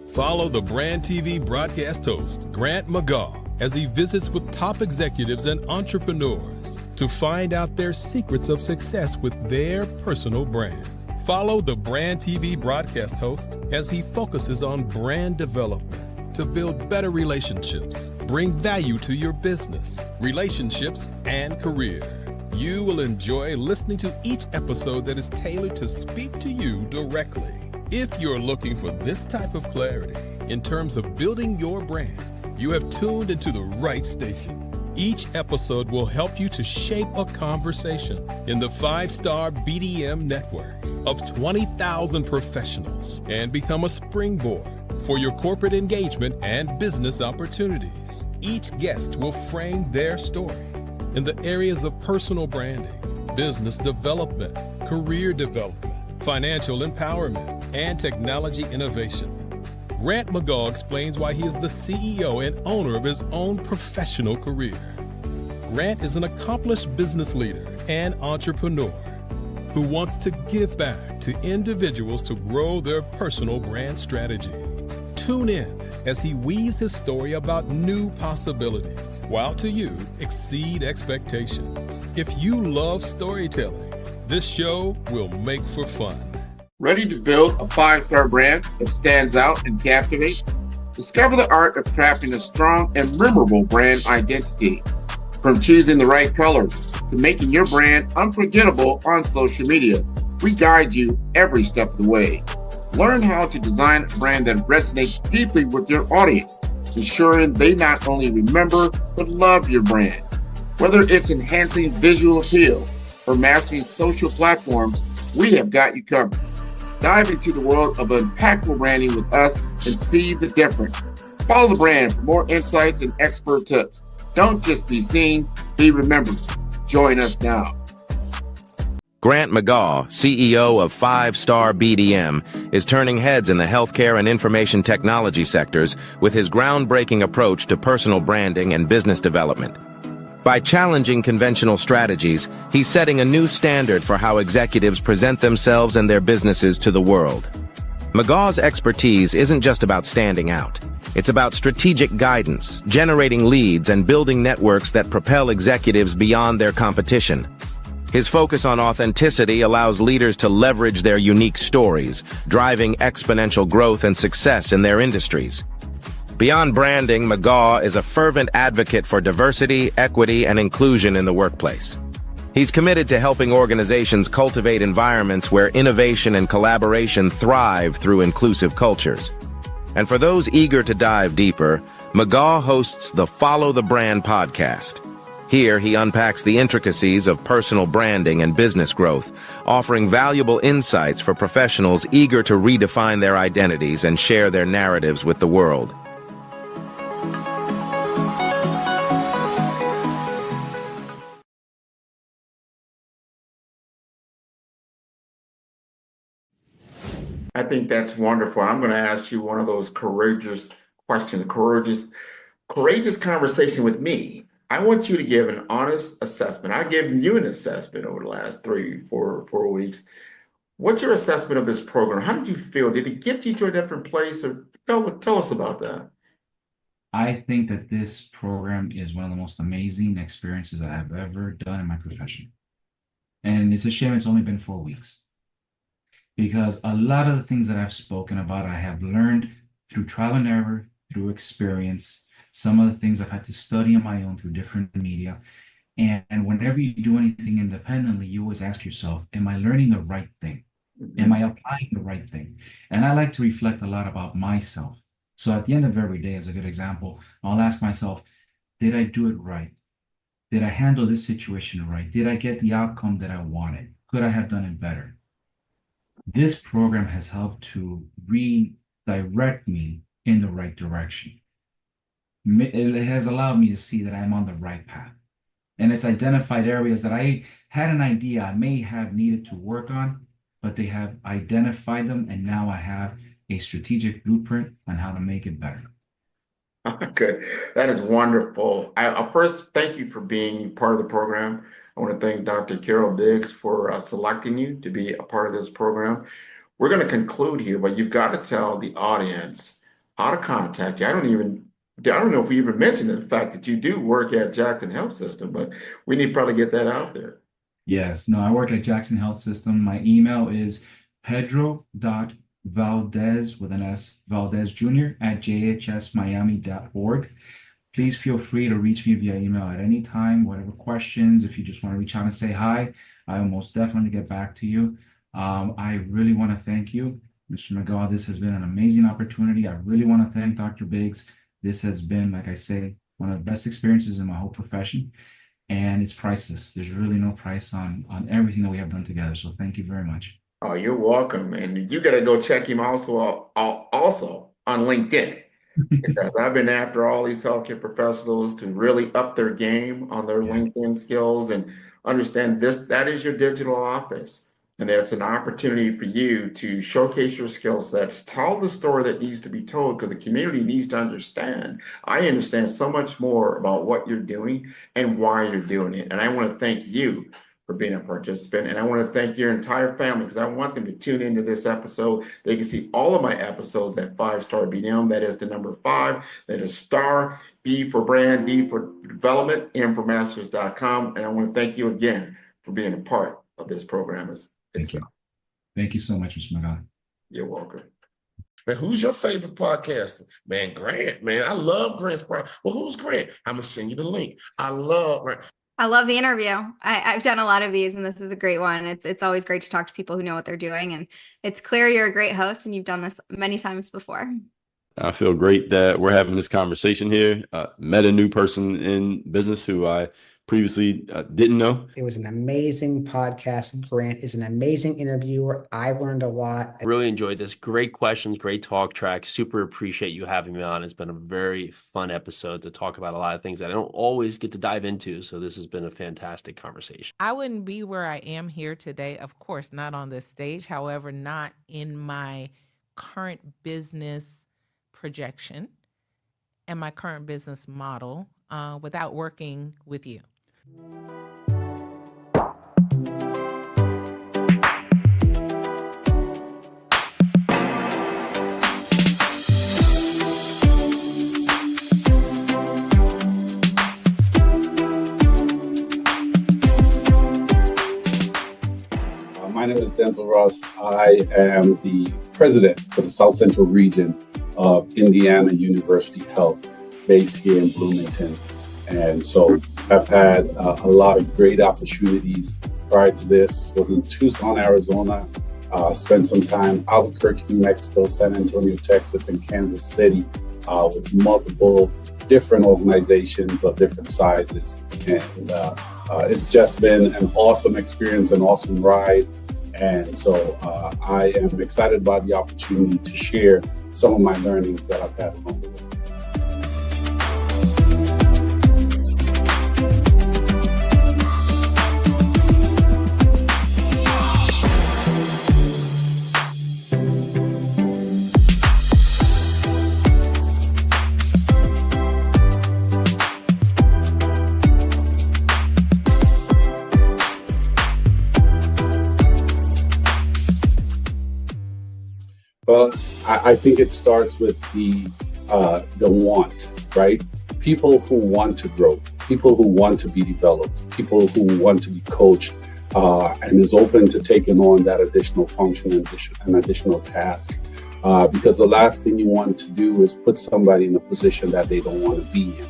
Follow the Brand TV broadcast host, Grant McGaw, as he visits with top executives and entrepreneurs to find out their secrets of success with their personal brand. Follow the Brand TV broadcast host as he focuses on brand development to build better relationships, bring value to your business, relationships, and career. You will enjoy listening to each episode that is tailored to speak to you directly. If you're looking for this type of clarity in terms of building your brand, you have tuned into the right station. Each episode will help you to shape a conversation in the 5-Star BDM network of 20,000 professionals and become a springboard for your corporate engagement and business opportunities. Each guest will frame their story in the areas of personal branding, business development, career development, financial empowerment, and technology innovation. Grant McGaw explains why he is the CEO and owner of his own professional career. Grant is an accomplished business leader and entrepreneur who wants to give back to individuals to grow their personal brand strategy. Tune in as he weaves his story about new possibilities, while to you exceed expectations. If you love storytelling, this show will make for fun. Ready to build a 5-star brand that stands out and captivates? Discover the art of crafting a strong and memorable brand identity. From choosing the right colors to making your brand unforgettable on social media, we guide you every step of the way. Learn how to design a brand that resonates deeply with your audience, ensuring they not only remember but love your brand. Whether it's enhancing visual appeal or mastering social platforms, we have got you covered. Dive into the world of impactful branding with us and see the difference. Follow the brand for more insights and expert tips. Don't just be seen, be remembered. Join us now. Grant McGaw, CEO of 5-Star BDM, is turning heads in the healthcare and information technology sectors with his groundbreaking approach to personal branding and business development. By challenging conventional strategies, he's setting a new standard for how executives present themselves and their businesses to the world. McGaw's expertise isn't just about standing out. It's about strategic guidance, generating leads, and building networks that propel executives beyond their competition. His focus on authenticity allows leaders to leverage their unique stories, driving exponential growth and success in their industries. Beyond branding, McGaw is a fervent advocate for diversity, equity, and inclusion in the workplace. He's committed to helping organizations cultivate environments where innovation and collaboration thrive through inclusive cultures. And for those eager to dive deeper, McGaw hosts the Follow the Brand podcast. Here, he unpacks the intricacies of personal branding and business growth, offering valuable insights for professionals eager to redefine their identities and share their narratives with the world. I think that's wonderful. I'm going to ask you one of those courageous questions, courageous conversation with me. I want you to give an honest assessment. I've given you an assessment over the last 4 weeks. What's your assessment of this program? How did you feel? Did it get you to a different place? Or tell us about that. I think that this program is one of the most amazing experiences I have ever done in my profession. And it's a shame it's only been 4 weeks. Because a lot of the things that I've spoken about, I have learned through trial and error, through experience. Some of the things I've had to study on my own through different media. And whenever you do anything independently, you always ask yourself, am I learning the right thing? Am I applying the right thing? And I like to reflect a lot about myself. So at the end of every day, as a good example, I'll ask myself, did I do it right? Did I handle this situation right? Did I get the outcome that I wanted? Could I have done it better? This program has helped to redirect me in the right direction. It has allowed me to see that I'm on the right path. And it's identified areas that I had an idea I may have needed to work on, but they have identified them, and now I have a strategic blueprint on how to make it better. Okay, that is wonderful. I first thank you for being part of the program. I want to thank Dr. Carol Biggs for selecting you to be a part of this program. We're going to conclude here, but you've got to tell the audience how to contact you. I don't even I don't know if we even mentioned the fact that you do work at Jackson Health System, but we need to probably get that out there. Yes, no, I work at Jackson Health System. My email is pedro.valdes with an S, Valdes Jr. at jhsmiami.org. Please feel free to reach me via email at any time, whatever questions. If you just want to reach out and say hi, I will most definitely get back to you. I really want to thank you, Mr. McGaw. This has been an amazing opportunity. I really want to thank Dr. Biggs. This has been, like I say, one of the best experiences in my whole profession, and it's priceless. There's really no price on everything that we have done together. So thank you very much. Oh, you're welcome. And you got to go check him also on LinkedIn. Because I've been after all these healthcare professionals to really up their game on their LinkedIn skills and understand that is your digital office. And that's an opportunity for you to showcase your skill sets, tell the story that needs to be told, because the community needs to understand. I understand so much more about what you're doing and why you're doing it. And I want to thank you for being a participant. And I want to thank your entire family, because I want them to tune into this episode. They can see all of my episodes at 5-Star BDM. That is the number 5. That is star, B for brand, D for development, M for masters.com. And I want to thank you again for being a part of this program. Thank you. Thank you so much, Mr. McGaw. You're welcome. Man, who's your favorite podcaster? Man, Grant, man. I love Grant's podcast. Well, who's Grant? I'm going to send you the link. I love Grant. I love the interview. I've done a lot of these, and this is a great one. It's always great to talk to people who know what they're doing, and it's clear you're a great host, and you've done this many times before. I feel great that we're having this conversation here. Met a new person in business who I previously didn't know. It was an amazing podcast. Grant is an amazing interviewer. I learned a lot. I really enjoyed this. Great questions, great talk track. Super appreciate you having me on. It's been a very fun episode to talk about a lot of things that I don't always get to dive into. So this has been a fantastic conversation. I wouldn't be where I am here today, of course, not on this stage. However, not in my current business projection and my current business model without working with you. My name is Denzel Ross. I am the president for the South Central region of Indiana University Health, based here in Bloomington. And so I've had a lot of great opportunities prior to this. Was in Tucson, Arizona, spent some time Albuquerque, New Mexico, San Antonio, Texas, and Kansas City with multiple different organizations of different sizes. And it's just been an awesome experience, an awesome ride. And so I am excited by the opportunity to share some of my learnings that I've had along the way. Well, I think it starts with the want, right? People who want to grow, people who want to be developed, people who want to be coached, and is open to taking on that additional function and additional task. Because the last thing you want to do is put somebody in a position that they don't want to be in.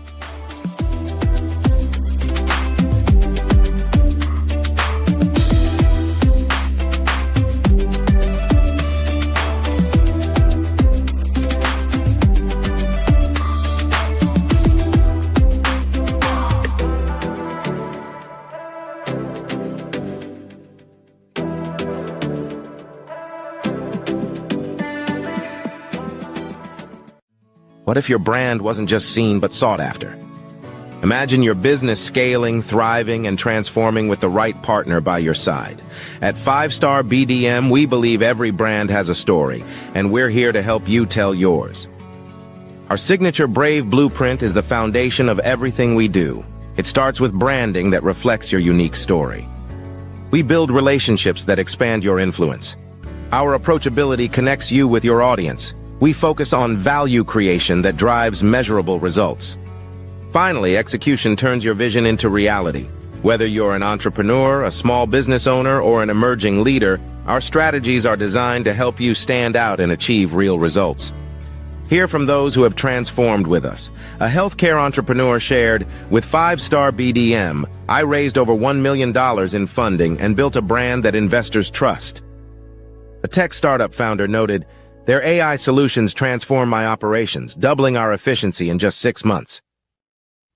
What if your brand wasn't just seen but sought after? Imagine your business scaling, thriving, and transforming with the right partner by your side. At 5-Star BDM, we believe every brand has a story, and we're here to help you tell yours. Our signature Brave Blueprint is the foundation of everything we do. It starts with branding that reflects your unique story. We build relationships that expand your influence. Our approachability connects you with your audience, We focus on value creation that drives measurable results. Finally, execution turns your vision into reality. Whether you're an entrepreneur, a small business owner, or an emerging leader, our strategies are designed to help you stand out and achieve real results. Hear from those who have transformed with us. A healthcare entrepreneur shared, "With 5-star BDM, I raised over $1 million in funding and built a brand that investors trust." A tech startup founder noted, "Their AI solutions transform my operations, doubling our efficiency in just 6 months."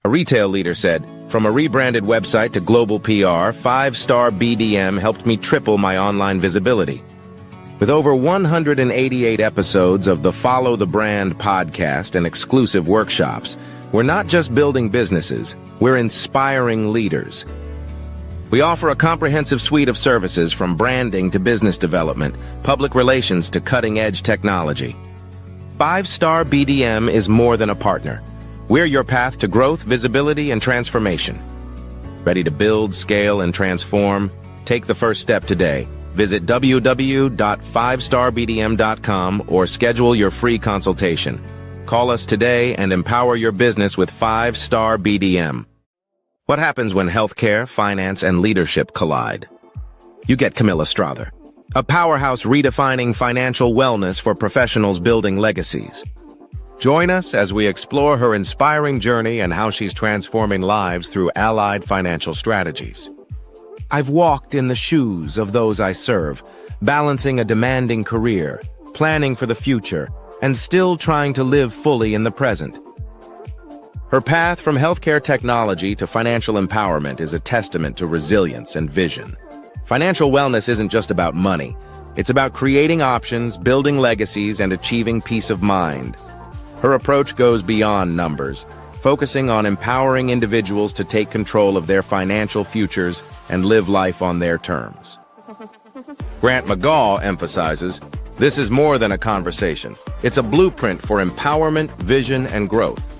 A retail leader said, "From a rebranded website to global PR, 5-star BDM helped me triple my online visibility." With over 188 episodes of the Follow the Brand podcast and exclusive workshops, we're not just building businesses, we're inspiring leaders. We offer a comprehensive suite of services from branding to business development, public relations to cutting-edge technology. 5-star BDM is more than a partner. We're your path to growth, visibility, and transformation. Ready to build, scale, and transform? Take the first step today. Visit www.5starbdm.com or schedule your free consultation. Call us today and empower your business with 5-star BDM. What happens when healthcare, finance, and leadership collide? You get Camilla Strother, a powerhouse redefining financial wellness for professionals building legacies. Join us as we explore her inspiring journey and how she's transforming lives through allied financial strategies. I've walked in the shoes of those I serve, balancing a demanding career, planning for the future, and still trying to live fully in the present. Her path from healthcare technology to financial empowerment is a testament to resilience and vision. Financial wellness isn't just about money. It's about creating options, building legacies, and achieving peace of mind. Her approach goes beyond numbers, focusing on empowering individuals to take control of their financial futures and live life on their terms. Grant McGaw emphasizes, "This is more than a conversation. It's a blueprint for empowerment, vision, and growth."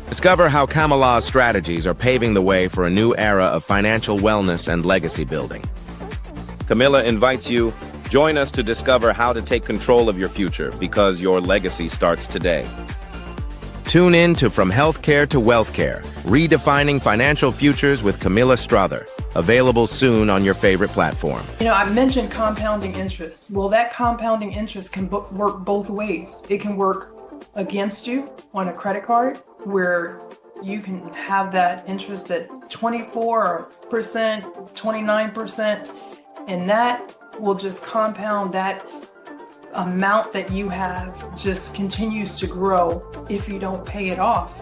Discover how Camilla's strategies are paving the way for a new era of financial wellness and legacy building. Camilla invites you, join us to discover how to take control of your future because your legacy starts today. Tune in to From Healthcare to Wealthcare, Redefining Financial Futures with Camilla Strother, available soon on your favorite platform. You know, I mentioned compounding interest. Well, that compounding interest can work both ways. It can work against you on a credit card where you can have that interest at 24%, 29%, and that will just compound. That amount that you have just continues to grow if you don't pay it off.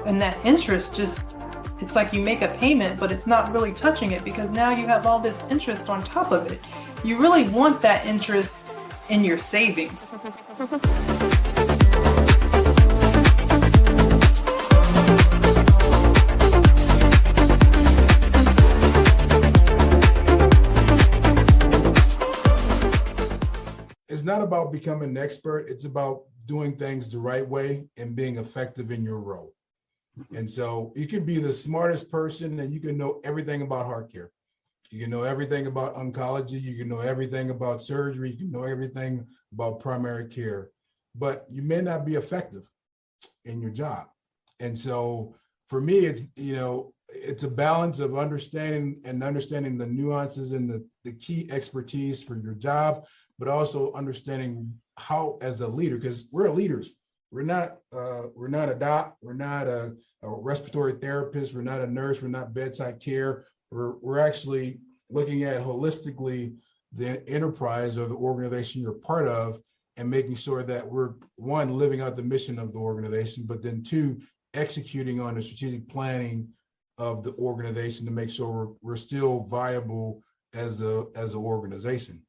And that interest it's like you make a payment, but it's not really touching it because now you have all this interest on top of it. You really want that interest in your savings. It's not about becoming an expert. It's about doing things the right way and being effective in your role. And so you can be the smartest person and you can know everything about heart care. You can know everything about oncology. You can know everything about surgery. You can know everything about primary care, but you may not be effective in your job. And so for me, it's a balance of understanding the nuances and the key expertise for your job, but also understanding how, as a leader, because we're leaders. We're not a doc. We're not a respiratory therapist. We're not a nurse. We're not bedside care. We're actually looking at holistically the enterprise or the organization you're part of and making sure that we're, one, living out the mission of the organization, but then two, executing on the strategic planning of the organization to make sure we're still viable as an organization.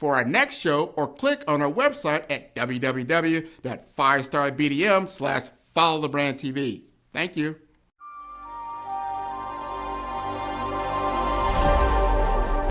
for our next show or click on our website at www.5starbdm/followthebrandtv. Thank you.